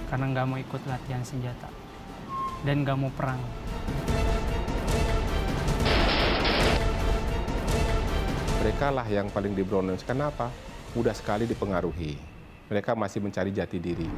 karena nggak mau ikut latihan senjata dan nggak mau perang. Mereka lah yang paling diberontak. Kenapa? Mudah sekali dipengaruhi. Mereka masih mencari jati diri.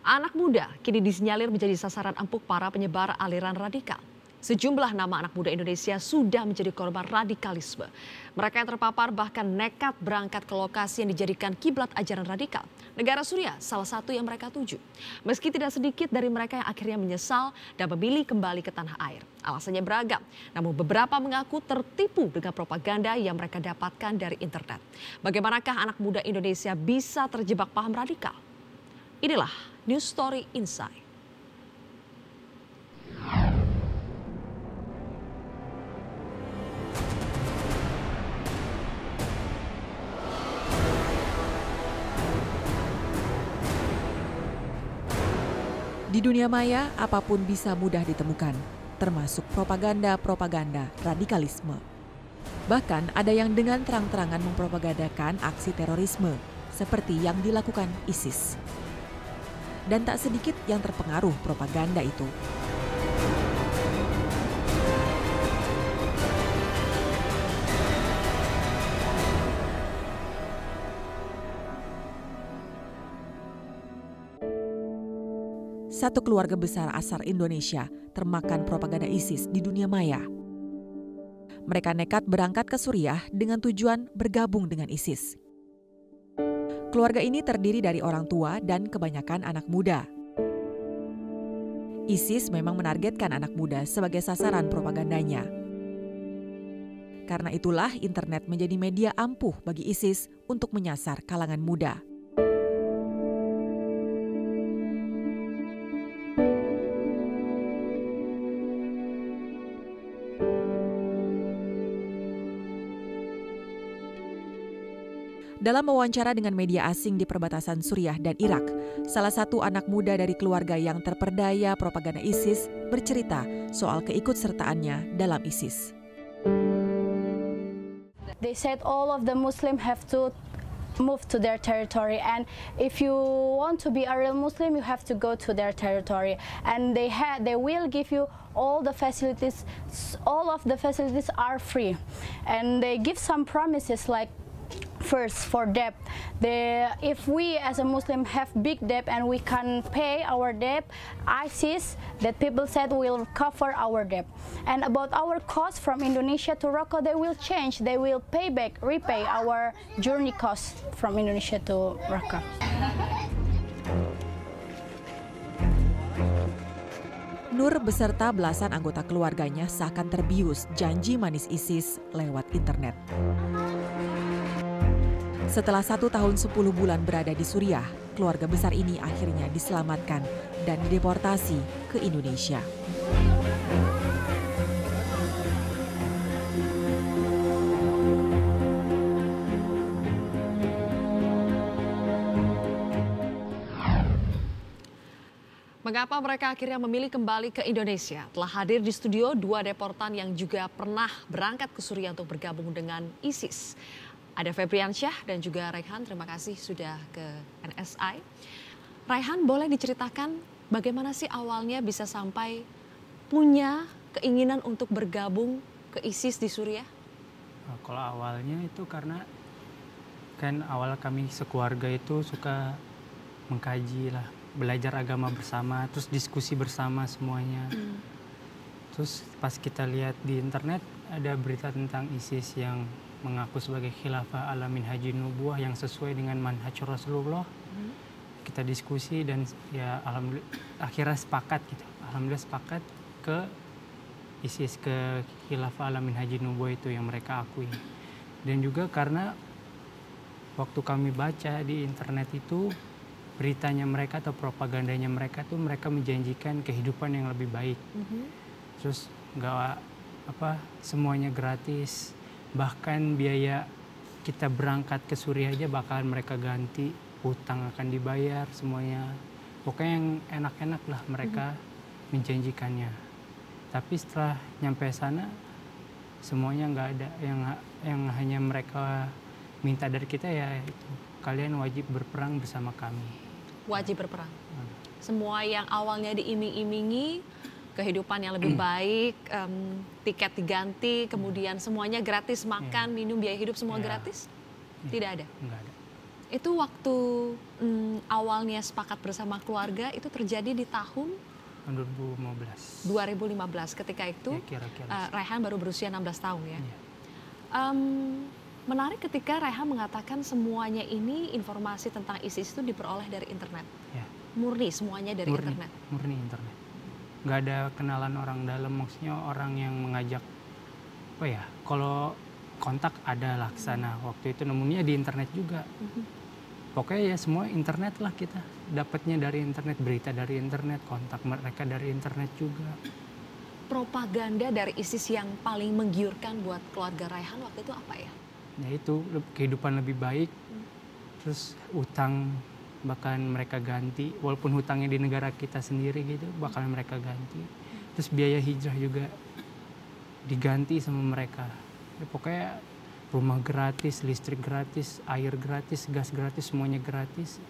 Anak muda kini disinyalir menjadi sasaran empuk para penyebar aliran radikal. Sejumlah nama anak muda Indonesia sudah menjadi korban radikalisme. Mereka yang terpapar bahkan nekat berangkat ke lokasi yang dijadikan kiblat ajaran radikal. Negara Suriah salah satu yang mereka tuju. Meski tidak sedikit dari mereka yang akhirnya menyesal dan memilih kembali ke tanah air. Alasannya beragam, namun beberapa mengaku tertipu dengan propaganda yang mereka dapatkan dari internet. Bagaimanakah anak muda Indonesia bisa terjebak paham radikal? Inilah News Story Inside. Di dunia maya, apapun bisa mudah ditemukan, termasuk propaganda-propaganda radikalisme. Bahkan ada yang dengan terang-terangan mempropagandakan aksi terorisme, seperti yang dilakukan ISIS. Dan tak sedikit yang terpengaruh propaganda itu. Satu keluarga besar asal Indonesia termakan propaganda ISIS di dunia maya. Mereka nekat berangkat ke Suriah dengan tujuan bergabung dengan ISIS. Keluarga ini terdiri dari orang tua dan kebanyakan anak muda. ISIS memang menargetkan anak muda sebagai sasaran propagandanya. Karena itulah internet menjadi media ampuh bagi ISIS untuk menyasar kalangan muda. Dalam wawancara dengan media asing di perbatasan Suriah dan Irak, salah satu anak muda dari keluarga yang terperdaya propaganda ISIS bercerita soal keikutsertaannya dalam ISIS. They said all of the Muslim have to move to their territory, and if you want to be a real Muslim, you have to go to their territory, and they will give you all the facilities. All of the facilities are free, and they give some promises like, first, for debt, if we as a Muslim have big debt and we can pay our debt, ISIS, that people said, will cover our debt. And about our cost from Indonesia to Raqqa, they will change. They will repay our journey cost from Indonesia to Raqqa. Nur beserta belasan anggota keluarganya seakan terbius janji manis ISIS lewat internet. Setelah 1 tahun 10 bulan berada di Suriah, keluarga besar ini akhirnya diselamatkan dan dideportasi ke Indonesia. Mengapa mereka akhirnya memilih kembali ke Indonesia? Telah hadir di studio 2 deportan yang juga pernah berangkat ke Suriah untuk bergabung dengan ISIS. Ada Febriansyah dan juga Raihan, terima kasih sudah ke NSI. Raihan, boleh diceritakan bagaimana sih awalnya bisa sampai punya keinginan untuk bergabung ke ISIS di Suriah? Nah, kalau awalnya itu karena kan awal kami sekeluarga itu suka mengkaji lah, belajar agama bersama, terus diskusi bersama semuanya. Terus pas kita lihat di internet ada berita tentang ISIS yang mengaku sebagai khilafah ala minhajin nubuwah yang sesuai dengan manhaj Rasulullah. Kita diskusi dan ya alhamdulillah akhirnya sepakat gitu. Alhamdulillah sepakat ke ISIS, ke khilafah ala minhajin nubuwah itu yang mereka akui. Dan juga karena waktu kami baca di internet itu beritanya mereka atau propagandanya mereka tuh mereka menjanjikan kehidupan yang lebih baik. Terus nggak semuanya gratis. Bahkan biaya kita berangkat ke Suriah aja bakalan mereka ganti hutang akan dibayar semuanya. Pokoknya yang enak-enak lah mereka menjanjikannya. Tapi setelah nyampe sana semuanya nggak ada, yang hanya mereka minta dari kita ya itu, kalian wajib berperang bersama kami. Wajib berperang. Semua yang awalnya diiming-imingi, kehidupan yang lebih baik, tiket diganti, kemudian semuanya gratis, makan, minum, biaya hidup semua gratis? Tidak ada? Nggak ada. Itu waktu awalnya sepakat bersama keluarga itu terjadi di tahun 2015. 2015. Ketika itu Ya, kira-kira. Raihan baru berusia 16 tahun ya. Iya. Menarik ketika Raihan mengatakan semuanya ini informasi tentang ISIS itu diperoleh dari internet. Ya. Murni semuanya dari internet. Murni internet. Nggak ada kenalan orang dalam, maksudnya orang yang mengajak. Oh ya, kalau kontak ada lah ke sana. Waktu itu nemunya di internet juga. Pokoknya ya semua internet lah kita. Dapatnya dari internet, berita dari internet, kontak mereka dari internet juga. Propaganda dari ISIS yang paling menggiurkan buat keluarga Raihan waktu itu apa ya? Ya itu, kehidupan lebih baik. Terus utang bahkan mereka ganti, walaupun hutangnya di negara kita sendiri gitu, bakal mereka ganti. Terus biaya hijrah juga diganti sama mereka. Ya, pokoknya rumah gratis, listrik gratis, air gratis, gas gratis, semuanya gratis.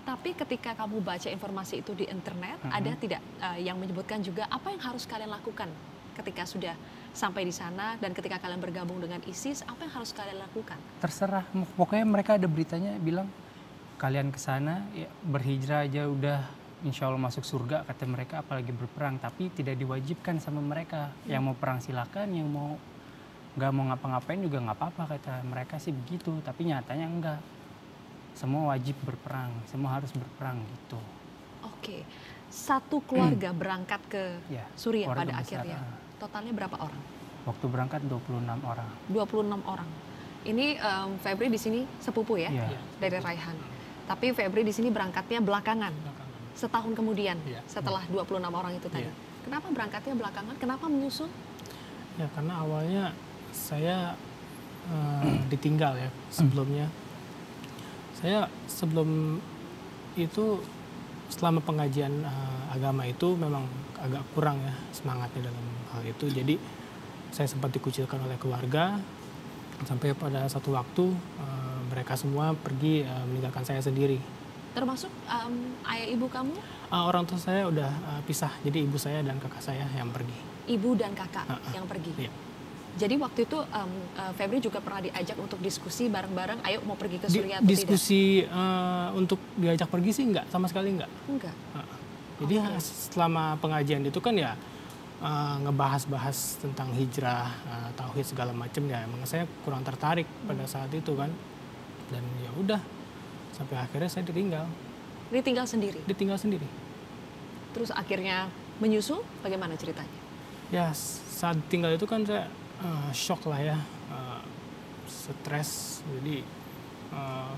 Tapi ketika kamu baca informasi itu di internet, ada tidak yang menyebutkan juga apa yang harus kalian lakukan ketika sudah sampai di sana dan ketika kalian bergabung dengan ISIS, apa yang harus kalian lakukan? Terserah, pokoknya mereka ada beritanya bilang kalian ke sana ya, berhijrah aja udah insya Allah masuk surga kata mereka, apalagi berperang, tapi tidak diwajibkan sama mereka. Yang mau perang silakan, yang mau nggak mau ngapa-ngapain juga nggak apa-apa kata mereka sih begitu, tapi nyatanya enggak. Semua wajib berperang, semua harus berperang gitu. Oke, satu keluarga berangkat ke Ya, Suriah keluarga pada besar, akhirnya. Totalnya berapa orang? Waktu berangkat 26 orang. 26 orang. Ini Febri di sini sepupu ya, Iya. dari Raihan. Tapi Febri di sini berangkatnya belakangan. Setahun kemudian setelah 26 orang itu tadi. Kenapa berangkatnya belakangan? Kenapa menyusul? Ya karena awalnya saya ditinggal ya sebelumnya. Saya sebelum itu selama pengajian agama itu memang agak kurang ya semangatnya dalam hal itu. Jadi saya sempat dikucilkan oleh keluarga sampai pada satu waktu mereka semua pergi meninggalkan saya sendiri. Termasuk ayah ibu kamu? Orang tua saya udah pisah, jadi ibu saya dan kakak saya yang pergi. Ibu dan kakak yang pergi? Iya. Jadi waktu itu Febri juga pernah diajak untuk diskusi bareng-bareng, ayo mau pergi ke Suriah atau diskusi untuk diajak pergi sih enggak, sama sekali enggak. Enggak? Jadi selama pengajian itu kan ya ngebahas-bahas tentang hijrah, tauhid segala macam ya. Emang saya kurang tertarik pada saat itu kan. Dan ya udah sampai akhirnya saya ditinggal. Ditinggal sendiri? Ditinggal sendiri. Terus akhirnya menyusul, bagaimana ceritanya? Ya saat tinggal itu kan saya shock lah ya, stres. Jadi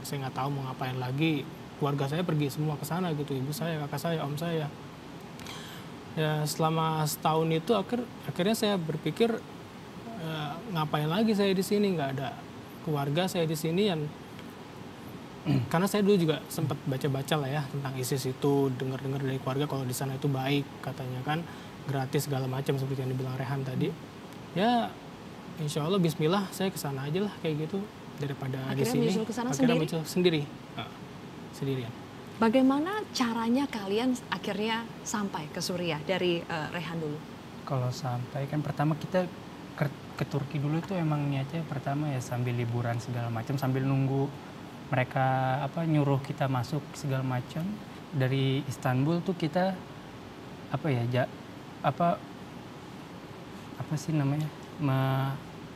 saya nggak tahu mau ngapain lagi. Keluarga saya pergi semua ke sana gitu, ibu saya, kakak saya, om saya. Ya selama setahun itu akhirnya saya berpikir ngapain lagi saya di sini, nggak ada keluarga saya di sini. Karena saya dulu juga sempat baca-baca lah ya tentang ISIS itu, dengar-dengar dari keluarga kalau di sana itu baik katanya kan, gratis segala macam seperti yang dibilang Rehan tadi. Ya insya Allah Bismillah saya kesana aja lah kayak gitu daripada di sini. Akhirnya kesana sendiri? Sendirian. Bagaimana caranya kalian akhirnya sampai ke Suriah dari Rehan dulu? Kalau sampai kan pertama kita ke Turki dulu itu emang niatnya pertama ya sambil liburan segala macam, sambil nunggu mereka nyuruh kita masuk segala macam. Dari Istanbul tuh kita apa sih namanya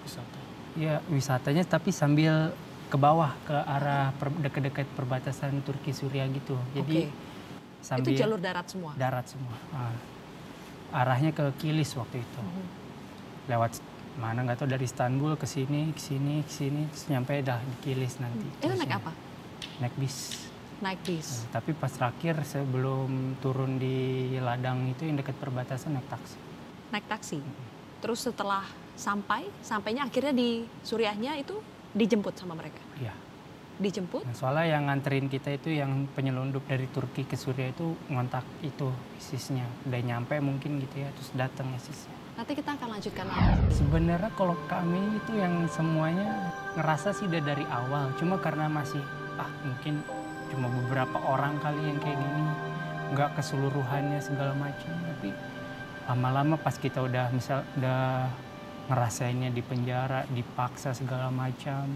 Wisata. Ya wisatanya tapi sambil ke bawah ke arah dekat-dekat perbatasan Turki Suriah gitu. Jadi sambil itu jalur darat semua. Darat semua. Arahnya ke Kilis waktu itu. Lewat mana nggak tahu, dari Istanbul ke sini terus nyampe dah di Kilis nanti. Itu naik apa? Naik bis. Naik bis. Tapi pas terakhir sebelum turun di ladang itu yang dekat perbatasan naik taksi. Naik taksi. Terus setelah sampainya akhirnya di Suriahnya itu dijemput sama mereka. Iya. dijemput? Nah, soalnya yang nganterin kita itu yang penyelundup dari Turki ke Suriah itu ngontak itu ISIS-nya. Udah nyampe mungkin gitu ya, terus datang ISIS-nya. Nanti kita akan lanjutkan lagi. Sebenarnya kalau kami itu yang semuanya ngerasa sih udah dari awal. Cuma karena masih, mungkin cuma beberapa orang kali yang kayak gini. Nggak keseluruhannya segala macam. Tapi lama-lama pas kita udah ngerasainnya di penjara, dipaksa segala macam.